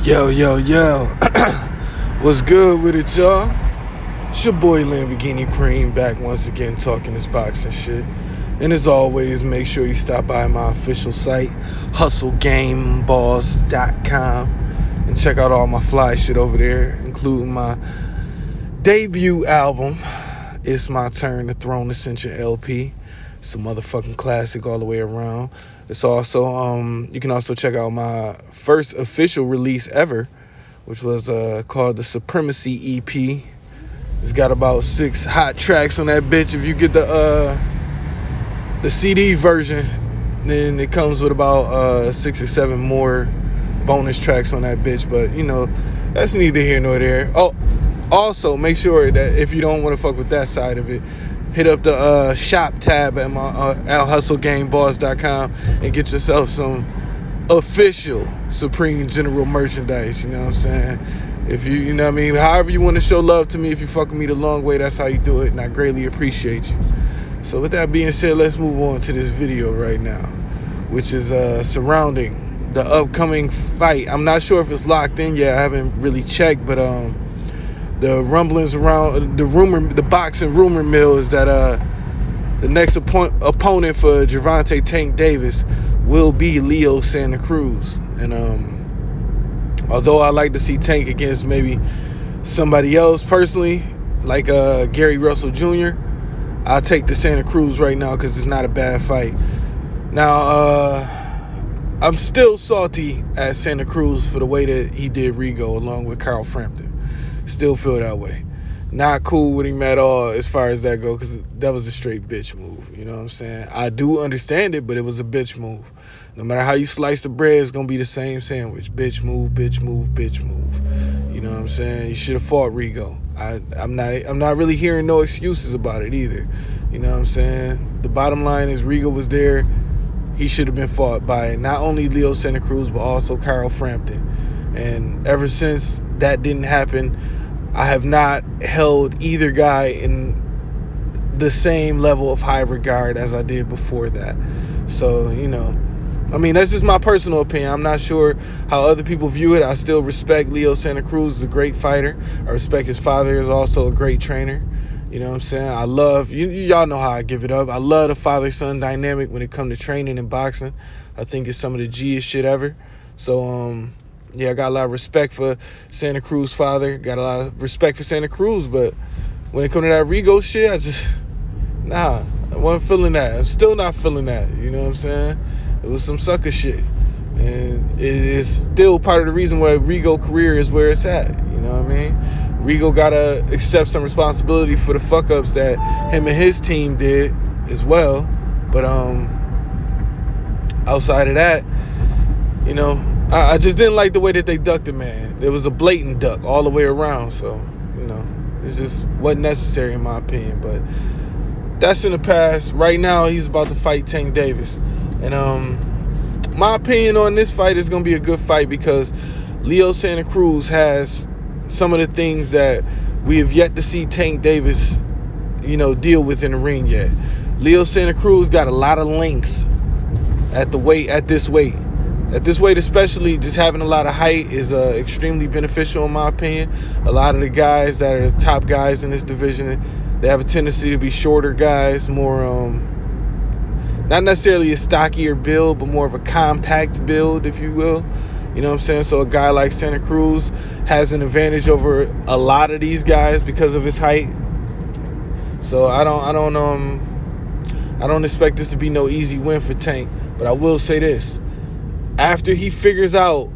Yo, yo, yo. What's good with it, y'all? It's your boy Lamborghini Cream back once again talking this boxing shit. And as always, make sure you stop by my official site, hustlegameballs.com, and check out all my fly shit over there, including my debut album, It's My Turn, the Throne Ascension LP. It's a motherfucking classic all the way around. It's also, you can also check out my first official release ever, which was called the Supremacy EP. It's got about 6 hot tracks on that bitch. If you get the CD version, then it comes with about 6 or 7 more bonus tracks on that bitch. But, you know, that's neither here nor there. Oh, also, make sure that if you don't want to fuck with that side of it, hit up the shop tab at my hustlegameballs.com and get yourself some official Supreme General merchandise. You know what I'm saying? If you know what I mean, however you want to show love to me, if you fuck with me the long way, that's how you do it, and I greatly appreciate you. So with that being said, let's move on to this video right now, which is surrounding the upcoming fight. I'm not sure if it's locked in yet. I haven't really checked, but the rumblings around the boxing rumor mill is that the next opponent for Gervonta Tank Davis will be Leo Santa Cruz. And although I like to see Tank against maybe somebody else personally, like Gary Russell Jr., I'll take the Santa Cruz right now because it's not a bad fight. Now, I'm still salty at Santa Cruz for the way that he did Rigo along with Carl Frampton. Still feel that way. Not cool with him at all as far as that goes, because that was a straight bitch move. You know what I'm saying? I do understand it, but it was a bitch move. No matter how you slice the bread, it's going to be the same sandwich. Bitch move, bitch move, bitch move. You know what I'm saying? You should have fought Rigo. I'm not really hearing no excuses about it either. You know what I'm saying? The bottom line is Rigo was there. He should have been fought by not only Leo Santa Cruz, but also Carl Frampton. And ever since that didn't happen, I have not held either guy in the same level of high regard as I did before that. So, you know, I mean, that's just my personal opinion. I'm not sure how other people view it. I still respect Leo Santa Cruz as a great fighter. I respect his father is also a great trainer. You know what I'm saying? I love, y'all know how I give it up. I love the father-son dynamic when it comes to training and boxing. I think it's some of the G-est shit ever. So, yeah, I got a lot of respect for Santa Cruz father. Got a lot of respect for Santa Cruz, but when it comes to that Rigo shit, I wasn't feeling that. I'm still not feeling that. You know what I'm saying? It was some sucker shit. And it is still part of the reason why Rigo career is where it's at. You know what I mean? Rigo got to accept some responsibility for the fuck-ups that him and his team did as well. But outside of that, you know, I just didn't like the way that they ducked the man. There was a blatant duck all the way around. So, you know, it just wasn't necessary in my opinion. But that's in the past. Right now, he's about to fight Tank Davis. And my opinion on this fight is going to be a good fight because Leo Santa Cruz has some of the things that we have yet to see Tank Davis, you know, deal with in the ring yet. Leo Santa Cruz got a lot of length at this weight. At this weight especially, just having a lot of height is extremely beneficial in my opinion. A lot of the guys that are the top guys in this division, they have a tendency to be shorter guys, more not necessarily a stockier build, but more of a compact build, if you will. You know what I'm saying? So a guy like Santa Cruz has an advantage over a lot of these guys because of his height. So I don't expect this to be no easy win for Tank, but I will say this. After he figures out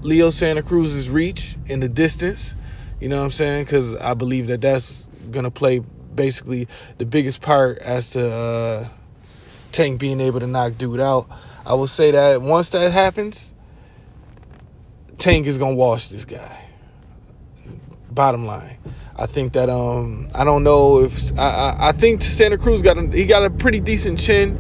Leo Santa Cruz's reach in the distance, you know what I'm saying? Because I believe that that's going to play basically the biggest part as to Tank being able to knock dude out. I will say that once that happens, Tank is going to wash this guy. Bottom line. I think that, I don't know if, I think Santa Cruz got a pretty decent chin.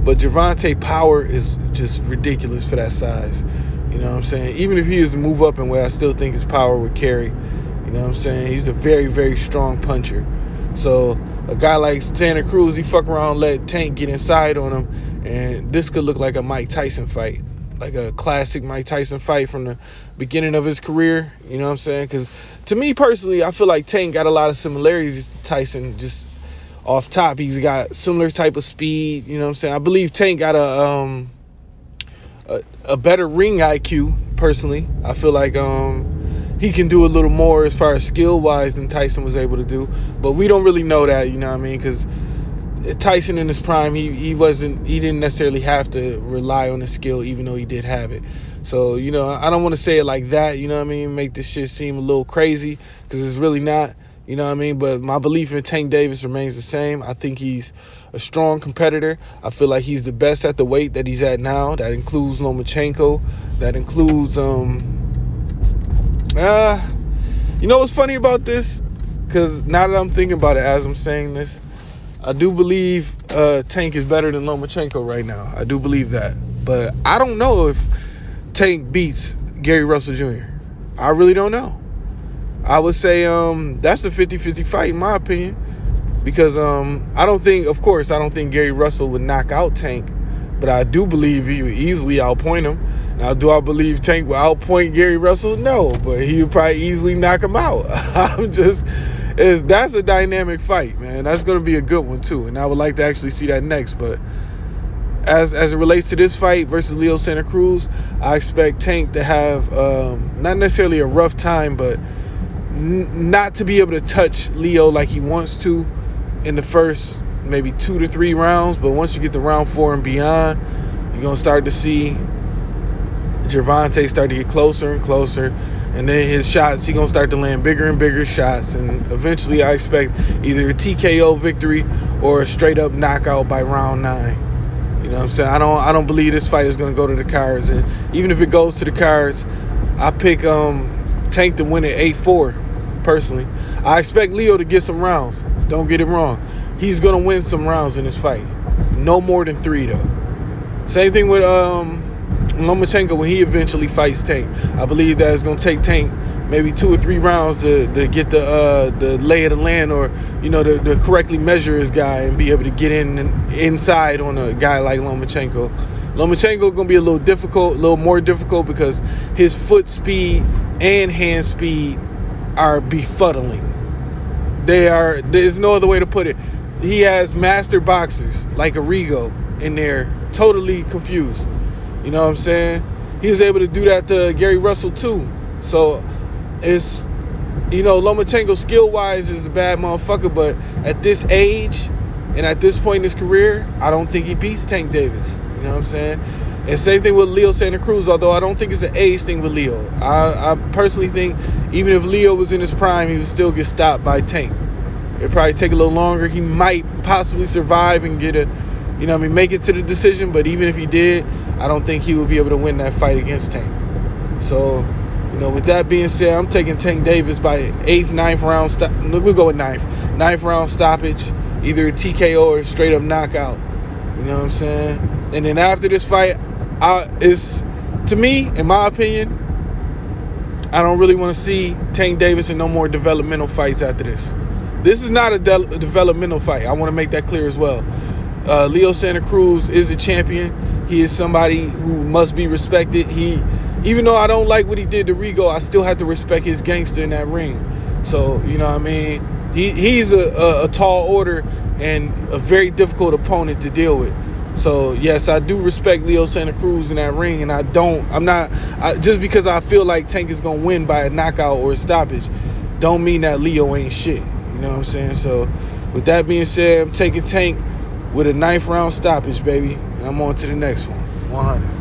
But Gervonta power is just ridiculous for that size. You know what I'm saying? Even if he is to move up in weight, I still think his power would carry. You know what I'm saying? He's a very, very strong puncher. So a guy like Santa Cruz, he fuck around and let Tank get inside on him. And this could look like a Mike Tyson fight. like a classic Mike Tyson fight from the beginning of his career. You know what I'm saying? Because to me personally, I feel like Tank got a lot of similarities to Tyson. Just off top, he's got similar type of speed. You know what I'm saying? I believe Tank got a better ring IQ. Personally, I feel like he can do a little more as far as skill wise than Tyson was able to do. But we don't really know that. You know what I mean? Because Tyson in his prime, he didn't necessarily have to rely on his skill, even though he did have it. So, you know, I don't want to say it like that, you know what I mean, make this shit seem a little crazy, because it's really not, you know what I mean. But my belief in Tank Davis remains the same. I think he's a strong competitor. I feel like he's the best at the weight that he's at now. That includes Lomachenko. That includes you know what's funny about this? Because now that I'm thinking about it as I'm saying this, I do believe Tank is better than Lomachenko right now. I do believe that. But I don't know if Tank beats Gary Russell Jr. I really don't know. I would say that's a 50-50 fight in my opinion. Because I don't think Gary Russell would knock out Tank. But I do believe he would easily outpoint him. Now, do I believe Tank will outpoint Gary Russell? No. But he would probably easily knock him out. That's a dynamic fight, man. That's going to be a good one, too. And I would like to actually see that next. But as it relates to this fight versus Leo Santa Cruz, I expect Tank to have not necessarily a rough time, but not to be able to touch Leo like he wants to in the first maybe 2 to 3 rounds. But once you get to round 4 and beyond, you're going to start to see Gervonta start to get closer and closer, and then his shots, he's going to start to land bigger and bigger shots, and eventually I expect either a TKO victory or a straight up knockout by round 9. You know what I'm saying? I don't believe this fight is going to go to the cards, and even if it goes to the cards, I pick Tank to win at 8-4 personally. I expect Leo to get some rounds. Don't get it wrong. He's going to win some rounds in this fight. No more than 3 though. Same thing with Lomachenko when he eventually fights Tank. I believe that it's going to take Tank maybe 2 or 3 rounds to get the lay of the land, or, you know, to correctly measure his guy and be able to get inside on a guy like Lomachenko. Lomachenko going to be a little more difficult because his foot speed and hand speed are befuddling. There's no other way to put it. He has master boxers like Arrigo in there, totally confused. You know what I'm saying? He was able to do that to Gary Russell too. So it's, you know, Lomachenko skill wise is a bad motherfucker, but at this age and at this point in his career, I don't think he beats Tank Davis. You know what I'm saying? And same thing with Leo Santa Cruz, although I don't think it's an age thing with Leo. I personally think even if Leo was in his prime, he would still get stopped by Tank. It'd probably take a little longer. He might possibly survive and get make it to the decision, but even if he did, I don't think he would be able to win that fight against Tank. So, you know, with that being said, I'm taking Tank Davis by 8th, 9th round. We'll go with 9th. 9th round stoppage, either a TKO or a straight up knockout. You know what I'm saying? And then after this fight, to me, in my opinion, I don't really want to see Tank Davis in no more developmental fights after this. This is not a developmental fight. I want to make that clear as well. Leo Santa Cruz is a champion. He is somebody who must be respected. Even though I don't like what he did to Rigo, I still have to respect his gangster in that ring. So, you know what I mean? He's a tall order and a very difficult opponent to deal with. So, yes, I do respect Leo Santa Cruz in that ring, and just because I feel like Tank is going to win by a knockout or a stoppage, don't mean that Leo ain't shit. You know what I'm saying? So, with that being said, I'm taking Tank with a 9th round stoppage, baby. And I'm on to the next one. 100.